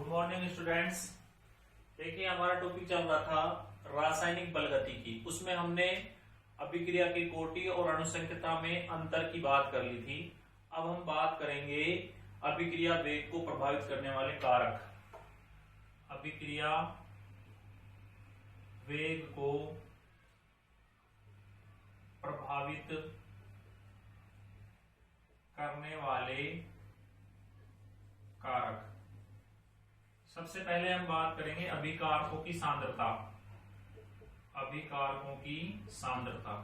Good morning students. देखिए हमारा topic चल रहा था रासायनिक बलगतिकी। उसमें हमने अभिक्रिया की कोटि और अणुसंख्यता में अंतर की बात कर ली थी। अब हम बात करेंगे अभिक्रिया वेग को प्रभावित करने वाले कारक। अभिक्रिया वेग को प्रभावित करने वाले कारक। सबसे पहले हम बात करेंगे अभिकारकों की सांद्रता। अभिकारकों की सांद्रता।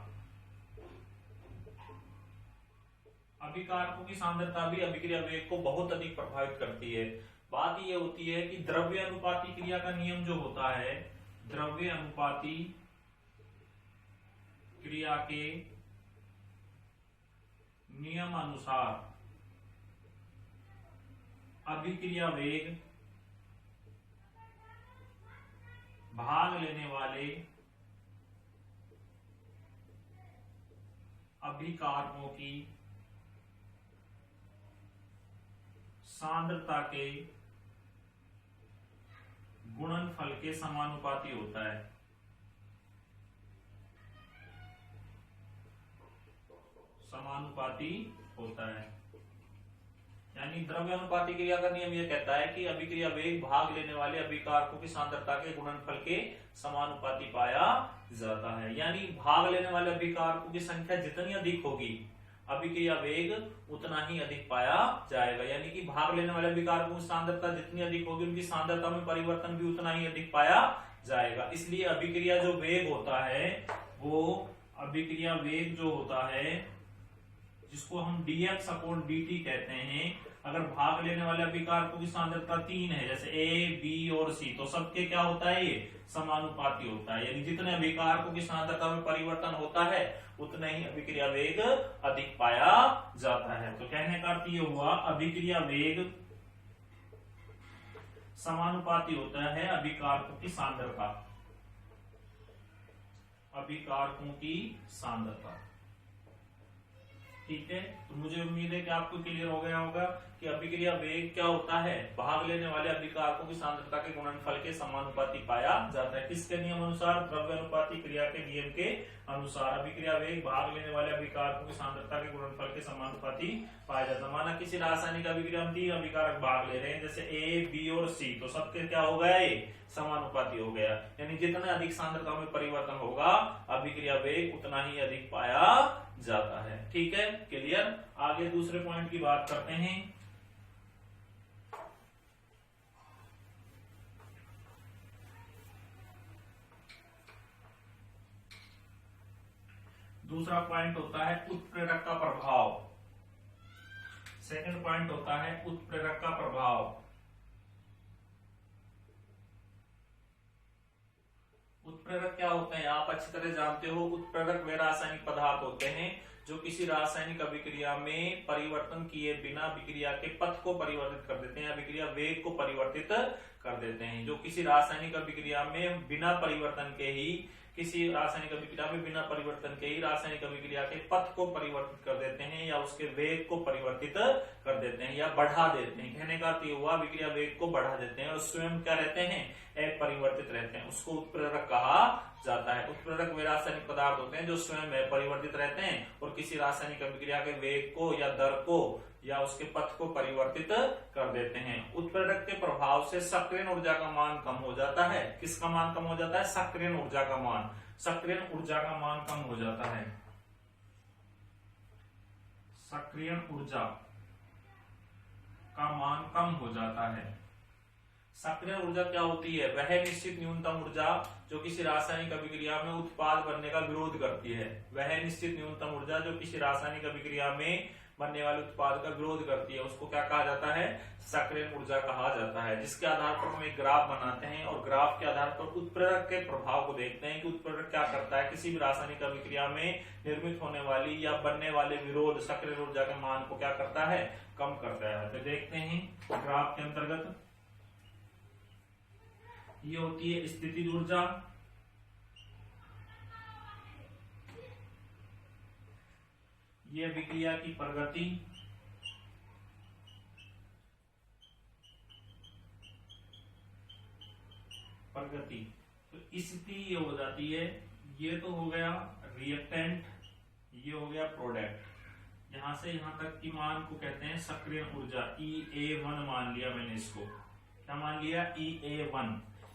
अभिकारकों की सांद्रता भी अभिक्रिया वेग को बहुत अधिक प्रभावित करती है। बात यह होती है कि द्रव्य अनुपाती क्रिया का नियम जो होता है, द्रव्य अनुपाती क्रिया के नियम अनुसार अभिक्रिया वेग भाग लेने वाले अभिकारकों की सांद्रता के गुणनफल के समानुपाती होता है। समानुपाती होता है। यानी द्रव्य अनुपाती क्रिया का नियम यह कहता है कि अभिक्रिया वेग भाग लेने वाले अभिकारकों की सांद्रता के गुणनफल के समानुपाती पाया जाता है। यानी भाग लेने वाले अभिकारकों की संख्या जितनी अधिक होगी, अभिक्रिया वेग उतना ही अधिक पाया जाएगा। यानी कि भाग लेने वाले अभिकारकों की सांद्रता जितनी अधिक होगी, उनकी सांद्रता में परिवर्तन भी उतना ही अधिक पाया जाएगा। इसलिए अभिक्रिया जो वेग होता है, वो अभिक्रिया वेग जो होता है, जिसको हम dx/dt कहते हैं, अगर भाग लेने वाले अभिकारकों की सांद्रता 3 है, जैसे A, B और C, तो सबके क्या होता है, ये समानुपाती होता है। यानी जितने अभिकारकों की सांद्रता में परिवर्तन होता है, उतना ही अभिक्रिया वेग अधिक पाया जाता है। तो कहने का अर्थ ये हुआ, अभिक्रिया वेग समानुपाती होता है अभिकारकों की सांद्रता। अभिकारकों की सांद्रता। ठीक है, तो मुझे उम्मीद है कि आपको क्लियर हो गया होगा कि अभिक्रिया वेग क्या होता है, भाग लेने वाले अभिकारकों की सांद्रता के गुणनफल के समानुपाती पाया जाता है। किसके नियम अनुसार? द्रव्य अनुपाती क्रिया के नियम के अनुसार अभिक्रिया वेग भाग लेने वाले अभिकारकों की सांद्रता के गुणनफल के समानुपाती पाया जाता है। माना किसी रासायनिक अभिक्रिया में 3 अभिकारक भाग ले रहे हैं, जैसे A, B और C, तो सबके क्या हो गया, ये समानुपाती हो गया। यानी जितना अधिक सांद्रता में परिवर्तन होगा, अभिक्रिया वेग उतना ही अधिक पाया जाता है। ठीक है, क्लियर। आगे दूसरे पॉइंट की बात करते हैं। दूसरा पॉइंट होता है उत्प्रेरक का प्रभाव। सेकंड पॉइंट होता है उत्प्रेरक का प्रभाव। उत्प्रेरक क्या होते हैं, आप अच्छी तरह जानते हो। उत्प्रेरक वे रासायनिक पदार्थ होते हैं जो किसी रासायनिक अभिक्रिया में परिवर्तन किए बिना अभिक्रिया के पथ को परिवर्तित कर देते हैं, अभिक्रिया वेग को परिवर्तित कर देते हैं। जो किसी रासायनिक अभिक्रिया में बिना परिवर्तन के ही, किसी रासायनिक अभिक्रिया में बिना परिवर्तन के ही रासायनिक अभिक्रिया के पथ को परिवर्तित कर देते हैं, या उसके वेग को परिवर्तित कर देते हैं, या बढ़ा देते हैं। कहने का अर्थ ये हुआ, अभिक्रिया वेग को बढ़ा देते हैं और स्वयं क्या रहते हैं, अपरिवर्तित रहते हैं। उसको उत्प्रेरक कहा जाता है। उत्प्रेरक वे रासायनिक पदार्थ होते हैं जो स्वयं परिवर्तित रहते हैं और किसी रासायनिक अभिक्रिया के वेग को या दर को या उसके पथ को परिवर्तित कर देते हैं। उत्प्रेरक के प्रभाव से सक्रियण ऊर्जा का मान कम हो जाता है। किसका मान कम हो जाता है? सक्रियण ऊर्जा का मान। सक्रियण ऊर्जा का मान कम हो जाता है। सक्रियण ऊर्जा का मान कम हो जाता है। सक्रियण ऊर्जा क्या होती है? वह निश्चित न्यूनतम ऊर्जा जो किसी रासायनिक अभिक्रिया में उत्पाद बनने का विरोध करती है। वह निश्चित न्यूनतम ऊर्जा जो किसी रासायनिक अभिक्रिया में बनने वाले उत्पाद का विरोध करती है, उसको क्या कहा जाता है? सक्रियण ऊर्जा कहा जाता है। जिसके आधार पर हम एक ग्राफ बनाते हैं और ग्राफ के आधार पर उत्प्रेरक के प्रभाव को देखते हैं कि उत्प्रेरक क्या करता है, किसी भी रासायनिक अभिक्रिया में निर्मित होने वाली या बनने वाले विरोध सक्रियण ऊर्जा के मान को क्या करता है? कम करता है। तो देखते हैं ग्राफ के अंतर्गत ये होती है स्थितिज ऊर्जा, ये अभिक्रिया की प्रगति, प्रगति। तो स्थिति ये हो जाती है, ये तो हो गया रिएक्टेंट, ये हो गया प्रोडक्ट। यहां से यहां तक की मान को कहते हैं सक्रिय ऊर्जा, EA1 मान लिया मैंने इसको। क्या मान लिया? EA1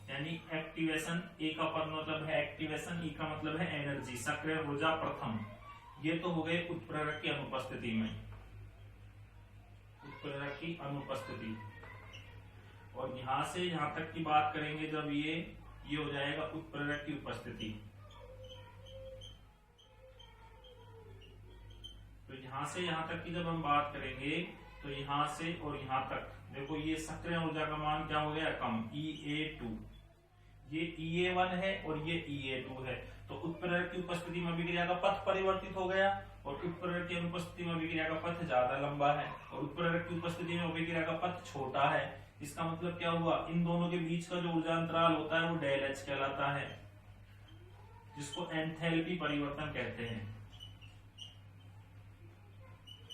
यानी एक्टिवेशन। ए का पर मतलब है एक्टिवेशन, ई का मतलब है एनर्जी, सक्रिय ऊर्जा प्रथम। ये तो हो गए उत्प्रेरक की अनुपस्थिति में, उत्प्रेरक की अनुपस्थिति। और यहां से यहां तक की बात करेंगे जब ये हो जाएगा उत्प्रेरक की उपस्थिति। तो यहां से यहां तक की जब हम बात करेंगे तो यहां से और यहां तक देखो, ये सक्रिय ऊर्जा का मान क्या हो गया? कम, EA2। ये EA1 है और ये EA2 है। तो उत्प्रेरक की उपस्थिति में अभिक्रिया का पथ परिवर्तित हो गया और उत्प्रेरक की अनुपस्थिति में अभिक्रिया का पथ ज्यादा लंबा है और उत्प्रेरक की उपस्थिति में अभिक्रिया का पथ छोटा है। इसका मतलब क्या हुआ? इन दोनों के बीच का जो ऊर्जा अंतराल होता है वो डेल H कहलाता है, जिसको एंथैल्पी परिवर्तन कहते हैं।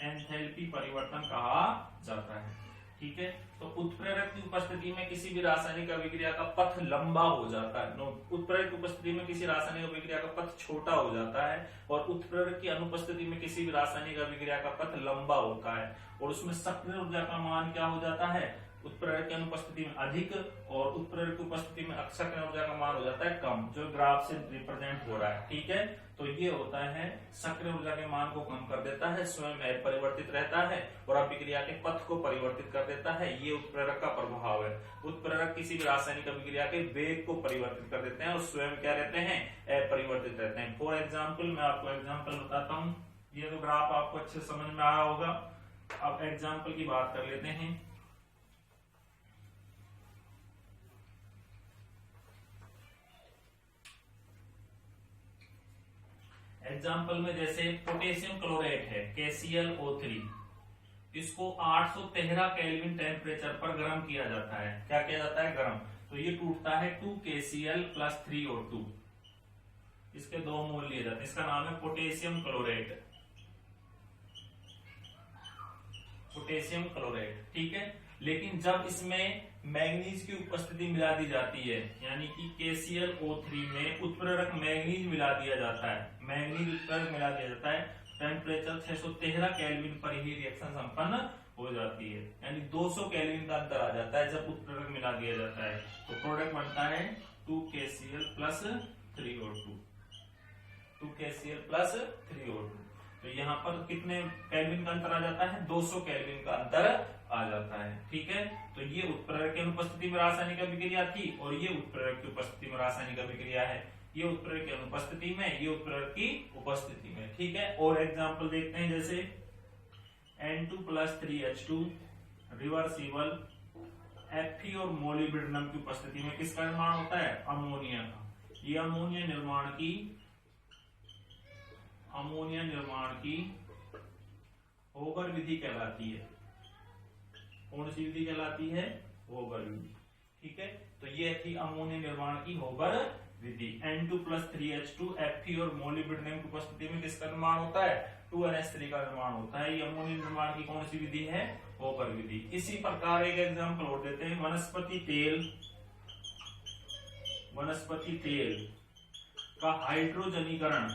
एंथैल्पी परिवर्तन कहा जाता है। ठीक है, तो उत्प्रेरक की उपस्थिति में किसी भी रासायनिक अभिक्रिया का पथ लंबा हो जाता है, उत्प्रेरक की उपस्थिति में किसी रासायनिक अभिक्रिया का पथ छोटा हो जाता है और उत्प्रेरक की अनुपस्थिति में किसी भी रासायनिक अभिक्रिया का पथ लंबा होता है। और उसमें सक्रिय ऊर्जा का मान क्या हो जाता है? उत्प्रेरक की अनुपस्थिति में अधिक और उत्प्रेरक की उपस्थिति में सक्रिय ऊर्जा का मान हो जाता है कम, जो ग्राफ से रिप्रेजेंट हो रहा है। ठीक है, तो ये होता है सक्रिय ऊर्जा के मान को कम कर देता है, स्वयं अपरिवर्तित रहता है और अभिक्रिया के पथ को परिवर्तित कर देता है। ये उत्प्रेरक का प्रभाव है। उत्प्रेरक किसी भी रासायनिक अभिक्रिया के वेग को परिवर्तित कर देते हैं और स्वयं क्या रहते हैं? अपरिवर्तित रहते हैं। फॉर एग्जाम्पल, मैं आपको एग्जाम्पल बताता हूँ। ये तो ग्राफ आपको अच्छे समझ में आया होगा। अब एग्जाम्पल की बात कर लेते हैं। एग्जाम्पल में जैसे पोटेशियम क्लोराइड है KClO3, इसको 813 केल्विन टेम्परेचर पर गर्म किया जाता है। क्या किया जाता है? गर्म। तो ये टूटता है 2KCl + 3O2। इसके दो मोल लिए जाते हैं। इसका नाम है पोटेशियम क्लोराइड, पोटेशियम क्लोराइड। ठीक है, लेकिन जब इसमें मैग्नीज की उपस्थिति मिला दी जाती है, यानी कि KClO3 में उत्प्रेरक मैग्नीज मिला दिया जाता है, मैग्नीज उत्प्रेरक मिला दिया जाता है, टेम्परेचर 613 केल्विन पर ही रिएक्शन संपन्न हो जाती है, यानी 200 केल्विन का अंतर आ जाता है जब उत्प्रेरक मिला दिया जाता है। तो प्रोडक्ट बनता है 2KCl + 3O2, 2KCl + 3O2। तो यहाँ पर कितने केल्विन का अंतर आ जाता है? 200 केल्विन का अंतर आ जाता है। ठीक है, तो ये उत्प्रेरक की अनुपस्थिति में रासायनिक अभिक्रिया थी और ये उत्प्रेरक की उपस्थिति में रासायनिक अभिक्रिया है। ये उत्प्रेरक की अनुपस्थिति में, ये उत्प्रेरक की उपस्थिति में। ठीक है, और एग्जांपल देखते हैं जैसे N2 + 3H2 रिवर्सिबल Fe और मोलिब्डेनम की उपस्थिति में किसका निर्माण होता है? अमोनिया का। ये अमोनिया निर्माण की होगर विधि कहलाती है। कौन सी विधि कहलाती है? होगर विधि। ठीक है, तो ये थी अमोनिया निर्माण की होगर विधि। N2 + 3H2 Fe और मोलिब्डेनम की उपस्थिति में किसका निर्माण होता है? 2NH3 का निर्माण होता है। ये अमोनिया निर्माण की कौन सी विधि है? होगर विधि। इसी प्रकार एक एग्जांपल और देते हैं। वनस्पति तेल का हाइड्रोजनीकरण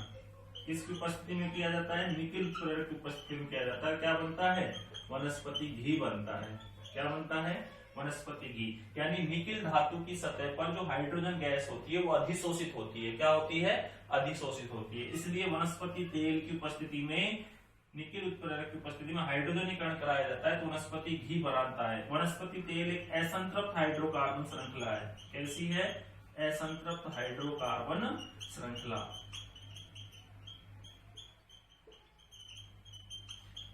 किसकी उपस्थिति में किया जाता है? निकिल उत्प्रेरक की उपस्थिति में किया जाता है। क्या बनता है? वनस्पति घी बनता है। क्या बनता है? वनस्पति घी। यानी निकिल धातु की सतह पर जो हाइड्रोजन गैस होती है वो अधिशोषित होती है। क्या होती है? अधिशोषित होती है। इसलिए वनस्पति तेल की उपस्थिति में, निकिल उत्प्रेरक की उपस्थिति में हाइड्रोजनीकरण कराया जाता है तो वनस्पति घी बनता है। वनस्पति तेल एक असंतृप्त हाइड्रोकार्बन श्रृंखला है। कैसी है? असंतृप्त हाइड्रोकार्बन श्रृंखला।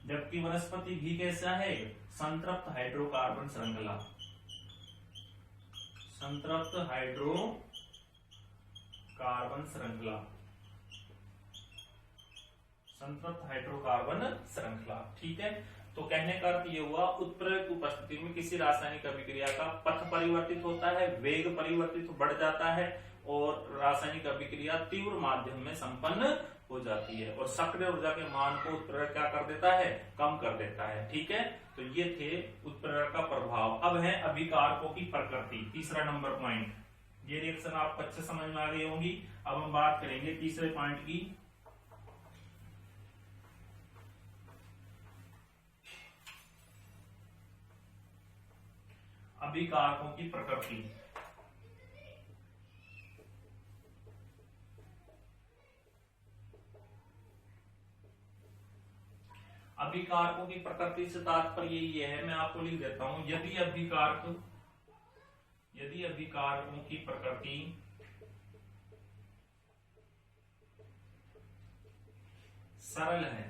जबकि वनस्पति घी कैसा है? संतृप्त हाइड्रोकार्बन श्रृंखला। संतृप्त हाइड्रोकार्बन श्रृंखला, संतृप्त हाइड्रोकार्बन श्रृंखला। ठीक है, तो कहने का अर्थ ये हुआ उत्प्रेरक की उपस्थिति में किसी रासायनिक अभिक्रिया का पथ परिवर्तित होता है, वेग परिवर्तित बढ़ जाता है और रासायनिक अभिक्रिया तीव्र माध्यम में संपन्न हो जाती है और सक्रिय ऊर्जा के मान को उत्प्रेरक क्या कर देता है? कम कर देता है। ठीक है, तो ये थे उत्प्रेरक का प्रभाव। अब है अभिकारकों की प्रकृति, तीसरा नंबर पॉइंट। ये रिएक्शन आपको अच्छे समझ में आ गई होंगी। अब हम बात करेंगे तीसरे पॉइंट की। अभिकारकों की प्रकृति। अभिकारकों की प्रकृति से तात्पर्य ये है, मैं आपको लिख देता हूं, यदि अभिकारकों की प्रकृति सरल है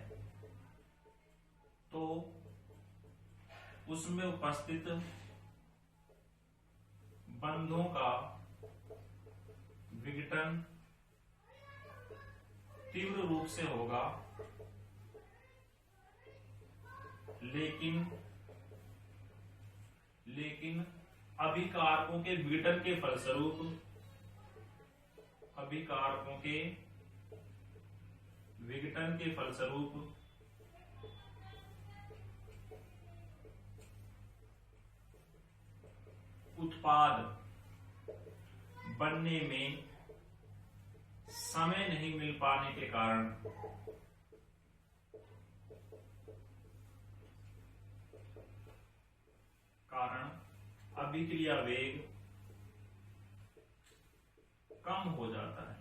तो उसमें उपस्थित बंधों का विघटन तीव्र रूप से होगा, लेकिन अभिकारकों के विघटन के फलस्वरूप उत्पाद बनने में समय नहीं मिल पाने के कारण अभिक्रिया वेग कम हो जाता है।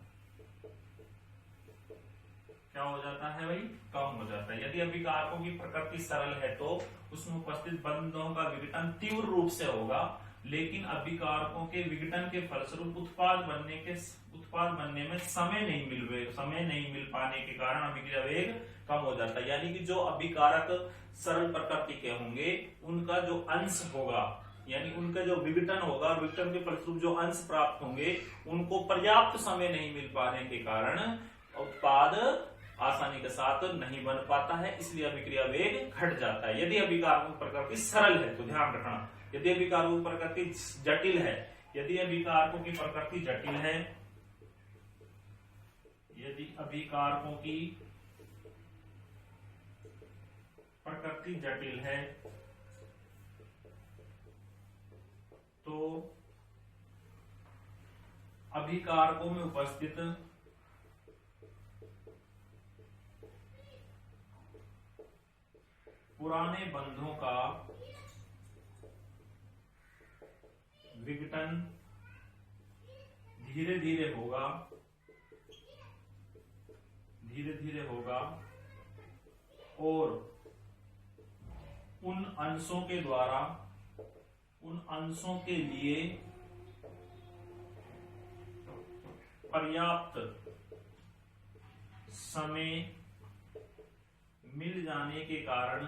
क्या हो जाता है भाई? कम हो जाता है। यदि अभिकारकों की प्रकृति सरल है तो उसमें उपस्थित बंधों का विघटन तीव्र रूप से होगा, लेकिन अभिकारकों के विघटन के फलस्वरूप उत्पाद बनने में समय नहीं मिल पाने के कारण अभिक्रिया वेग कम हो जाता है। यानी कि जो अभिकारक सरल प्रकृति के होंगे उनका जो अंश होगा, यानी उनका जो विघटन होगा, विघटन के फलस्वरूप जो अंश प्राप्त होंगे उनको पर्याप्त समय नहीं मिल पाने के कारण उत्पाद आसानी के साथ नहीं बन पाता है, इसलिए अभिक्रिया वेग घट जाता है। यदि अभिकारकों की प्रकृति सरल है तो ध्यान रखना, यदि अभिकारकों की प्रकृति जटिल है, यदि अभिकारकों की प्रकृति जटिल है, यदि अभिकारकों की प्रकृति जटिल है तो अभिकारकों में उपस्थित पुराने बंधों का विघटन धीरे धीरे होगा और उन अंशों के लिए पर्याप्त समय मिल जाने के कारण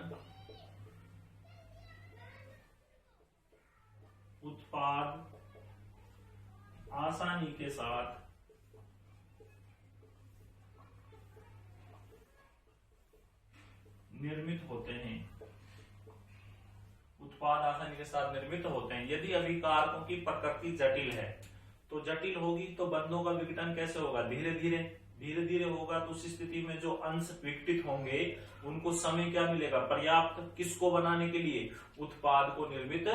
उत्पाद आसानी के साथ निर्मित होते हैं। यदि अभिकारकों की प्रकृति जटिल है तो जटिल होगी तो बंधों का विघटन कैसे होगा? धीरे धीरे होगा। तो उस स्थिति में जो अंश विघटित होंगे उनको समय क्या मिलेगा? पर्याप्त। किसको बनाने के लिए? उत्पाद को निर्मित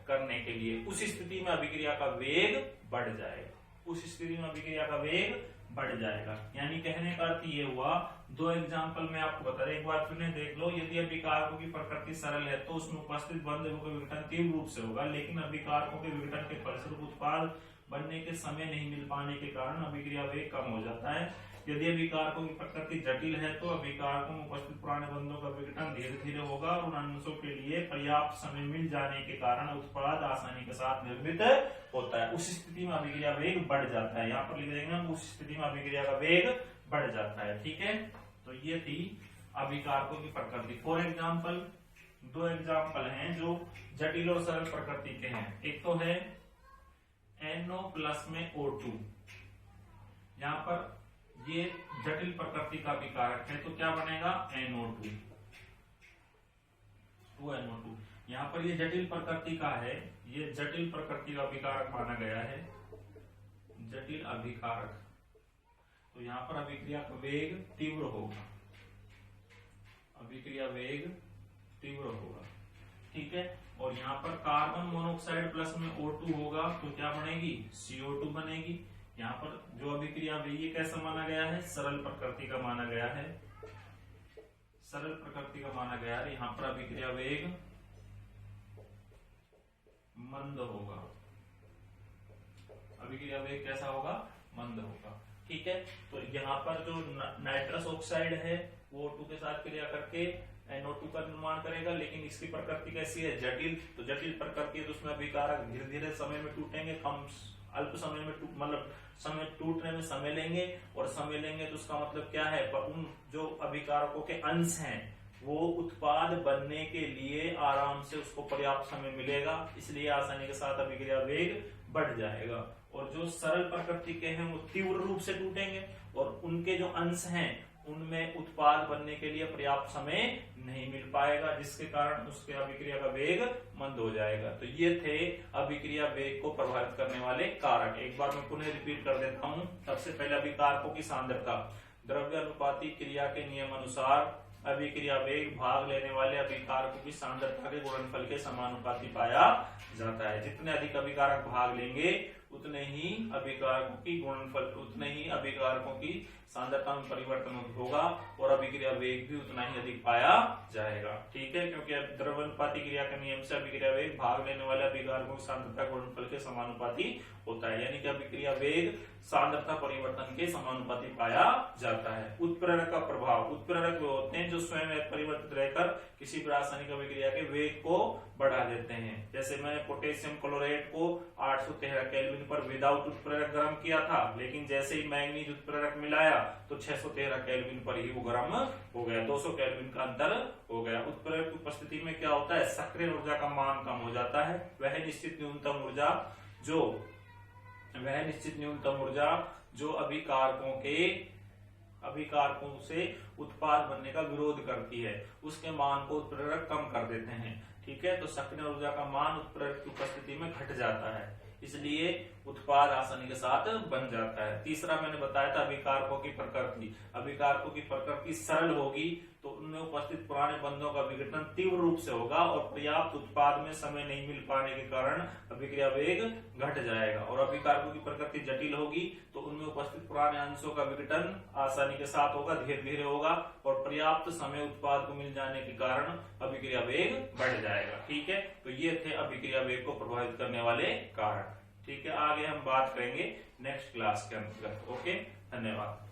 करने के लिए। उस स्थिति में अभिक्रिया का वेग बढ़ जाएगा। यानी कहने का अर्थ ये हुआ, दो एग्जांपल मैं आपको बता रहा हूं, एक बार फिर देख लो। यदि अभिकारकों की प्रकृति सरल है तो उसमें उपस्थित बंधों का विघटन तीव्र रूप से होगा, लेकिन अभिकारकों के विघटन के फलस्वरूप उत्पाद बनने के समय नहीं मिल पाने के कारण अभिक्रिया वेग कम हो जाता है। यदि अभिकारकों की प्रकृति जटिल है तो अभिकारकों में उपस्थित पुराने बंधों का विघटन धीरे धीरे होगा और उन अंशों के लिए पर्याप्त समय मिल जाने के कारण उत्पाद आसानी के साथ निर्मित होता है। उस स्थिति में अभिक्रिया वेग बढ़ जाता है। यहाँ पर लिख देंगे हम, उस स्थिति में अभिक्रिया का वेग बढ़ जाता है। ठीक है, तो ये थी अभिकारकों की प्रकृति। फॉर एग्जाम्पल, दो एग्जाम्पल हैं जो जटिल और सरल प्रकृति के हैं। एक तो है NO+ में O2। यहाँ पर ये जटिल प्रकृति का विकारक है तो क्या बनेगा? NO2, 2NO2। यहाँ पर ये जटिल प्रकृति का है, ये जटिल प्रकृति का विकारक माना गया है, जटिल अभिकारक। तो यहाँ पर अभिक्रिया का वेग तीव्र होगा, ठीक है। और यहाँ पर कार्बन ऑक्साइड प्लस में O2 होगा तो क्या बनेगी, CO2 बनेगी। यहाँ पर जो अभिक्रिया वेग ये कैसा माना गया है, सरल प्रकृति का माना गया है, सरल प्रकृति का माना गया है। यहाँ पर अभिक्रिया वेग मंद होगा, अभिक्रिया वेग कैसा होगा, मंद होगा। ठीक है, तो यहाँ पर जो नाइट्रस ऑक्साइड है वो O2 के साथ क्रिया करके NO2 का निर्माण करेगा, लेकिन इसकी प्रकृति कैसी है, जटिल। तो जटिल प्रकृति है तो उसमें अभिकारक धीरे धीरे समय में टूटेंगे, कम अल्प समय में मतलब समय टूटने में समय लेंगे, और समय लेंगे तो उसका मतलब क्या है, पर उन जो अभिकारकों के अंश हैं वो उत्पाद बनने के लिए आराम से उसको पर्याप्त समय मिलेगा, इसलिए आसानी के साथ अभिक्रिया वेग बढ़ जाएगा। और जो सरल प्रकृति के हैं वो तीव्र रूप से टूटेंगे, और उनके जो अंश हैं उनमें उत्पाद बनने के लिए पर्याप्त समय नहीं मिल पाएगा, जिसके कारण उसके अभिक्रिया का वेग मंद हो जाएगा। तो ये थे अभिक्रिया वेग को प्रभावित करने वाले कारक। एक बार मैं पुनः रिपीट कर देता हूँ। सबसे पहले अभिकारकों की सांद्रता, द्रव्यानुपाती क्रिया के नियम अनुसार अभिक्रिया वेग भाग लेने वाले अभिकारकों की सांद्रता के गुणनफल के समानुपाती पाया जाता है। जितने अधिक अभिकारक भाग लेंगे उतने ही अभिकारकों की गुणनफल, उतने ही अभिकारकों की सांद्रता में परिवर्तन होगा, और अभिक्रिया वेग भी उतना ही अधिक पाया जाएगा। ठीक है, क्योंकि द्रव्यानुपाती क्रिया के नियम से अभिक्रिया वेग भाग लेने वाले अभिकारकों की सांद्रता गुणनफल के समानुपाती होता है, यानी कि अभिक्रिया वेग सांद्रता परिवर्तन के समानुपाती पाया जाता है। उत्प्रेरक का प्रभाव, उत्प्रेरक वो होते हैं जो स्वयं परिवर्तित रहकर किसी भी रासायनिक अभिक्रिया के वेग को बढ़ा देते हैं। जैसे मैंने पोटेशियम क्लोराइड को 813 केल्विन पर विदाउट उत्प्रेरक गर्म किया था, लेकिन जैसे ही मैंगनीज उत्प्रेरक मिलाया तो 613 केल्विन पर ही वो गर्म हो गया, 200 केल्विन का अंतर हो गया। उत्प्रेरक की उपस्थिति में क्या होता है, सक्रिय ऊर्जा का मान कम हो जाता है। वह निश्चित न्यूनतम ऊर्जा जो अभिकारकों से उत्पाद बनने का विरोध करती है, उसके मान को उत्प्रेरक कम कर देते हैं। ठीक है, तो सक्रिय ऊर्जा का मान उत्प्रेरक की उपस्थिति में घट जाता है, इसलिए उत्पाद आसानी के साथ बन जाता है। तीसरा मैंने बताया था अभिकारकों की प्रकृति। अभिकारकों की प्रकृति सरल होगी तो उनमें उपस्थित पुराने बंधों का विघटन तीव्र रूप से होगा, और पर्याप्त उत्पाद में समय नहीं मिल पाने के कारण अभिक्रिया वेग घट जाएगा। और अभिकारकों की प्रकृति जटिल होगी तो उनमें उपस्थित पुराने अंशों का विघटन आसानी के साथ होगा, धीरे धीरे होगा, और पर्याप्त समय उत्पाद को मिल जाने के कारण अभिक्रिया वेग बढ़ जाएगा। ठीक है, तो ये थे अभिक्रिया वेग को प्रभावित करने वाले कारक। ठीक है, आगे हम बात करेंगे नेक्स्ट क्लास के अंतर्गत। ओके, धन्यवाद।